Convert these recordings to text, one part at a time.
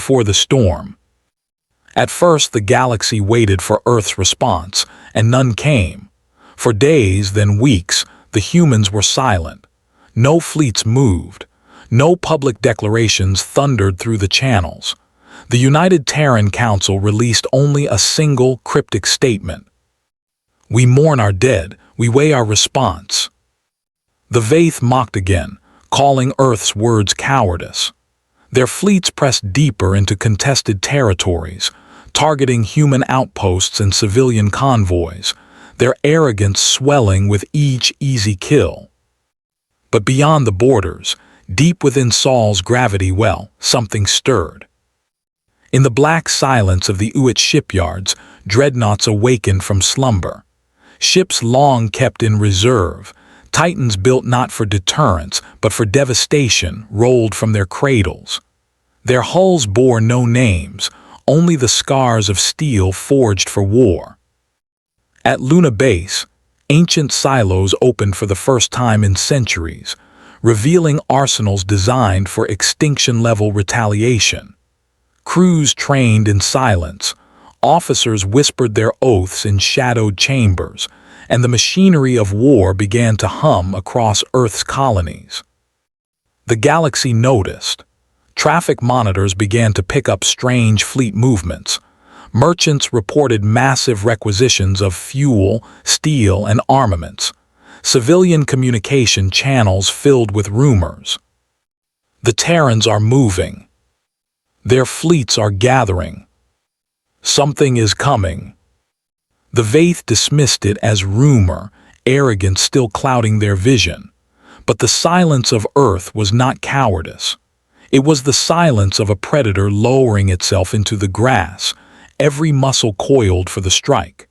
before the storm. At first, the galaxy waited for Earth's response, and none came. For days, then weeks, the humans were silent. No fleets moved. No public declarations thundered through the channels. The United Terran Council released only a single cryptic statement. "We mourn our dead, we weigh our response." The Vaith mocked again, calling Earth's words cowardice. Their fleets pressed deeper into contested territories, targeting human outposts and civilian convoys, their arrogance swelling with each easy kill. But beyond the borders, deep within Saul's gravity well, something stirred. In the black silence of the Uit shipyards, dreadnoughts awakened from slumber. Ships long kept in reserve, Titans built not for deterrence, but for devastation, rolled from their cradles. Their hulls bore no names, only the scars of steel forged for war. At Luna Base, ancient silos opened for the first time in centuries, revealing arsenals designed for extinction-level retaliation. Crews trained in silence, officers whispered their oaths in shadowed chambers, and the machinery of war began to hum across Earth's colonies. The galaxy noticed. Traffic monitors began to pick up strange fleet movements. Merchants reported massive requisitions of fuel, steel, and armaments. Civilian communication channels filled with rumors. The Terrans are moving. Their fleets are gathering. Something is coming. The Vaith dismissed it as rumor, arrogance still clouding their vision. But the silence of Earth was not cowardice. It was the silence of a predator lowering itself into the grass, every muscle coiled for the strike.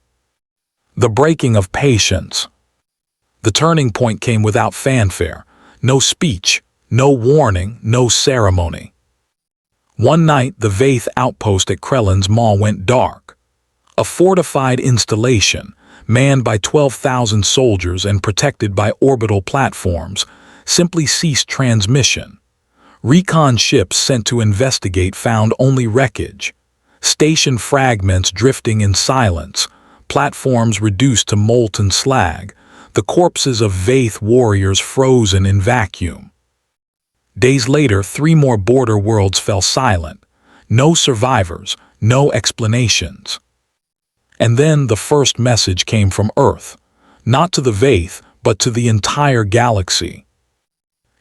The breaking of patience. The turning point came without fanfare, no speech, no warning, no ceremony. One night, the Vaith outpost at Krellin's Mall went dark. A fortified installation, manned by 12,000 soldiers and protected by orbital platforms, simply ceased transmission. Recon ships sent to investigate found only wreckage. Station fragments drifting in silence, platforms reduced to molten slag, the corpses of Vaith warriors frozen in vacuum. Days later, 3 more border worlds fell silent. No survivors, no explanations. And then the first message came from Earth, not to the Vaith, but to the entire galaxy.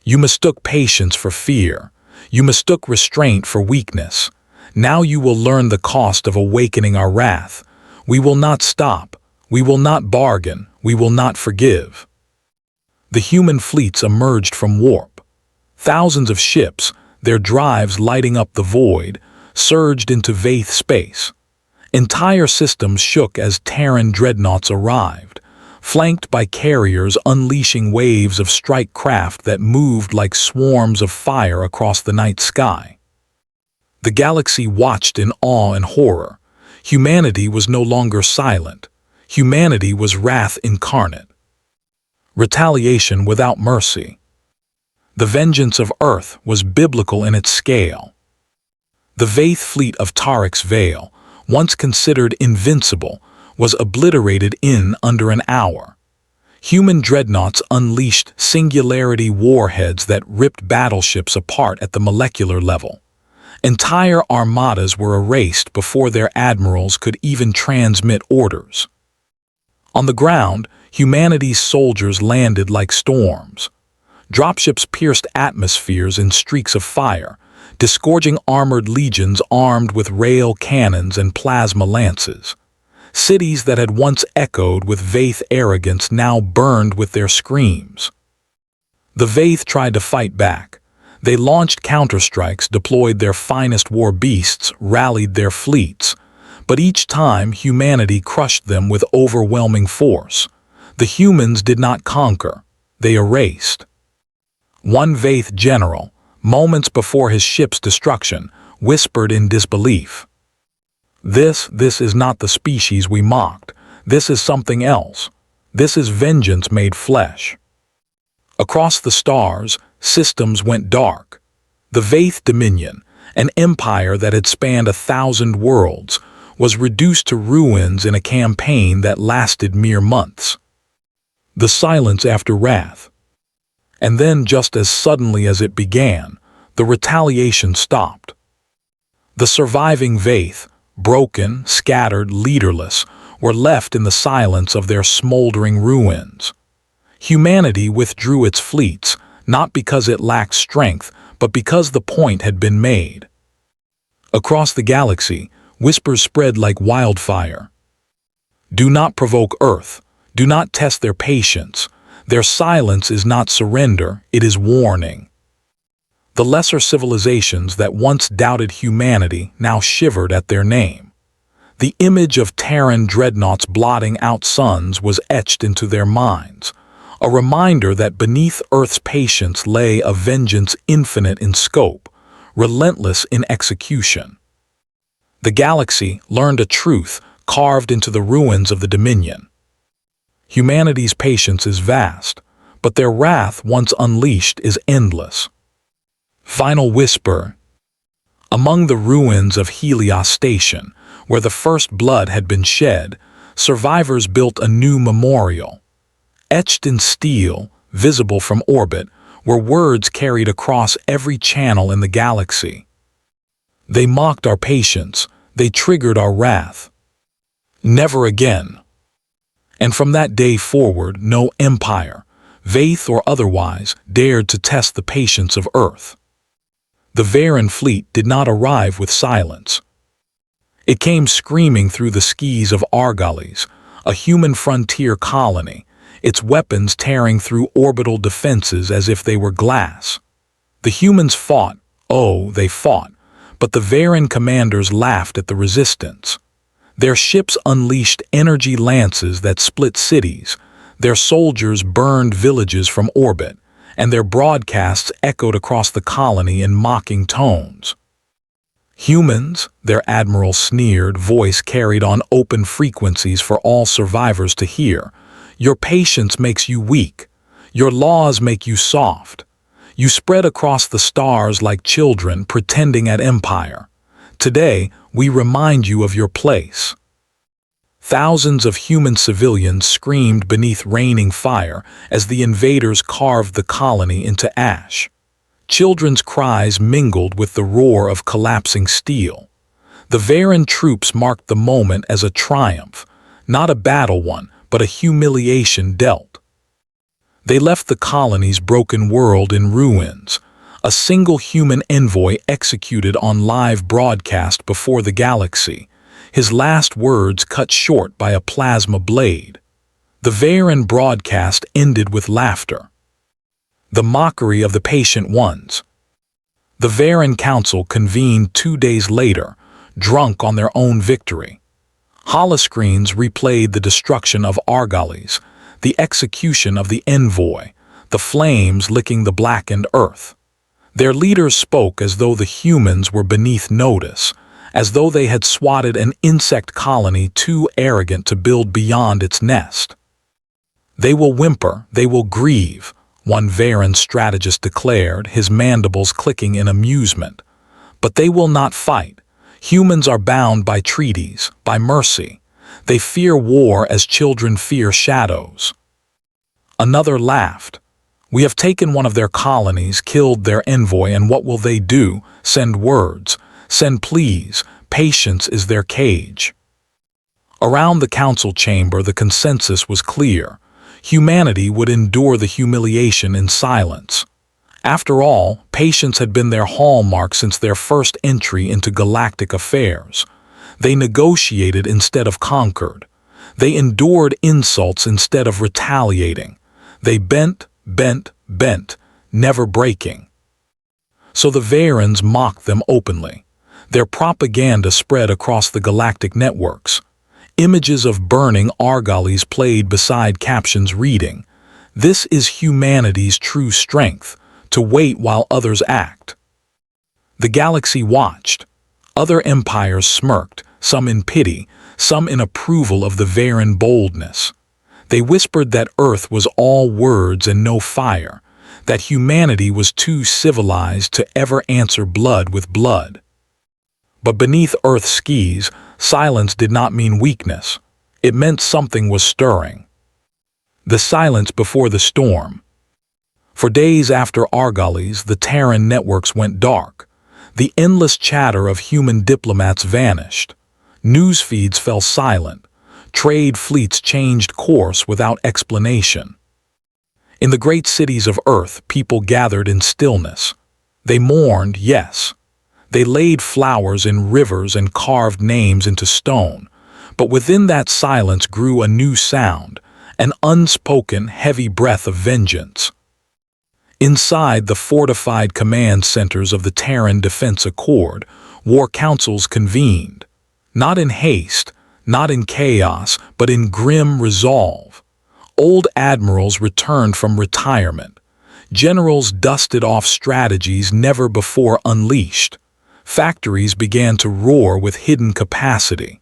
You mistook patience for fear. You mistook restraint for weakness. Now you will learn the cost of awakening our wrath. We will not stop. We will not bargain. We will not forgive. The human fleets emerged from warp. Thousands of ships, their drives lighting up the void, surged into Vaith space. Entire systems shook as Terran dreadnoughts arrived, flanked by carriers unleashing waves of strike craft that moved like swarms of fire across the night sky. The galaxy watched in awe and horror. Humanity was no longer silent. Humanity was wrath incarnate. Retaliation without mercy. The vengeance of Earth was biblical in its scale. The Vaith fleet of Tariq's Vale, once considered invincible, was obliterated in under an hour. Human dreadnoughts unleashed singularity warheads that ripped battleships apart at the molecular level. Entire armadas were erased before their admirals could even transmit orders. On the ground, humanity's soldiers landed like storms. Dropships pierced atmospheres in streaks of fire, disgorging armored legions armed with rail cannons and plasma lances. Cities that had once echoed with Vaith arrogance now burned with their screams. The Vaith tried to fight back. They launched counterstrikes, deployed their finest war beasts, rallied their fleets. But each time, humanity crushed them with overwhelming force. The humans did not conquer. They erased. One Vaith general, moments before his ship's destruction, whispered in disbelief. This is not the species we mocked. This is something else. This is vengeance made flesh. Across the stars, systems went dark. The Vaith Dominion, An empire that had spanned 1,000 worlds was reduced to ruins in a campaign that lasted mere months. The silence after wrath. And then, just as suddenly as it began, the retaliation stopped. The surviving Vaith, broken, scattered, leaderless, were left in the silence of their smoldering ruins. Humanity withdrew its fleets, not because it lacked strength, but because the point had been made. Across the galaxy, whispers spread like wildfire. Do not provoke Earth. Do not test their patience. Their silence is not surrender, it is warning. The lesser civilizations that once doubted humanity now shivered at their name. The image of Terran dreadnoughts blotting out suns was etched into their minds, a reminder that beneath Earth's patience lay a vengeance infinite in scope, relentless in execution. The galaxy learned a truth carved into the ruins of the Dominion. Humanity's patience is vast, but their wrath, once unleashed, is endless. Final whisper. Among the ruins of Helios Station, where the first blood had been shed, survivors built a new memorial. Etched in steel, visible from orbit, were words carried across every channel in the galaxy. They mocked our patience, they triggered our wrath. Never again. And from that day forward, no empire, Vaith or otherwise, dared to test the patience of Earth. The Varen fleet did not arrive with silence. It came screaming through the skies of Argolis, a human frontier colony, its weapons tearing through orbital defenses as if they were glass. The humans fought, oh, they fought, but the Varen commanders laughed at the resistance. Their ships unleashed energy lances that split cities, their soldiers burned villages from orbit, and their broadcasts echoed across the colony in mocking tones. Humans, their admiral sneered, voice carried on open frequencies for all survivors to hear. Your patience makes you weak. Your laws make you soft. You spread across the stars like children pretending at empire. Today, we remind you of your place. Thousands of human civilians screamed beneath raining fire as the invaders carved the colony into ash. Children's cries mingled with the roar of collapsing steel. The Varen troops marked the moment as a triumph, not a battle won, but a humiliation dealt. They left the colony's broken world in ruins, a single human envoy executed on live broadcast before the galaxy, his last words cut short by a plasma blade. The Varen broadcast ended with laughter. The mockery of the patient ones. The Varen Council convened 2 days later, drunk on their own victory. Holoscreens replayed the destruction of Argolis, the execution of the envoy, the flames licking the blackened earth. Their leaders spoke as though the humans were beneath notice, as though they had swatted an insect colony too arrogant to build beyond its nest. They will whimper, they will grieve, one Varen strategist declared, his mandibles clicking in amusement. But they will not fight. Humans are bound by treaties, by mercy. They fear war as children fear shadows. Another laughed. We have taken one of their colonies, killed their envoy, and what will they do? Send words. Send pleas. Patience is their cage. Around the council chamber, the consensus was clear. Humanity would endure the humiliation in silence. After all, patience had been their hallmark since their first entry into galactic affairs. They negotiated instead of conquered. They endured insults instead of retaliating. They bent, never breaking. So the Varens mocked them openly. Their propaganda spread across the galactic networks. Images of burning Argolis played beside captions reading, "This is humanity's true strength, to wait while others act." The galaxy watched. Other empires smirked, some in pity, some in approval of the Varen boldness. They whispered that Earth was all words and no fire, that humanity was too civilized to ever answer blood with blood. But beneath Earth's skis, silence did not mean weakness. It meant something was stirring. The silence before the storm. For days after Argolles, the Terran networks went dark. The endless chatter of human diplomats vanished. News feeds fell silent. Trade fleets changed course without explanation. In the great cities of Earth, people gathered in stillness. They mourned, yes. They laid flowers in rivers and carved names into stone. But within that silence grew a new sound, an unspoken, heavy breath of vengeance. Inside the fortified command centers of the Terran Defense Accord, war councils convened. Not in haste, not in chaos, but in grim resolve. Old admirals returned from retirement. Generals dusted off strategies never before unleashed. Factories began to roar with hidden capacity.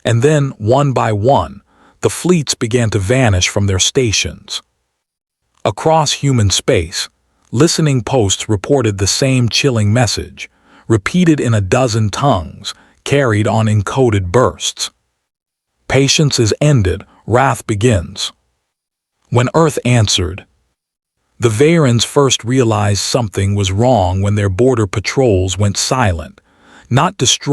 And then, one by one, the fleets began to vanish from their stations. Across human space, listening posts reported the same chilling message, repeated in a dozen tongues, carried on encoded bursts. Patience is ended, wrath begins. When Earth answered, the Varans first realized something was wrong when their border patrols went silent, not destroyed.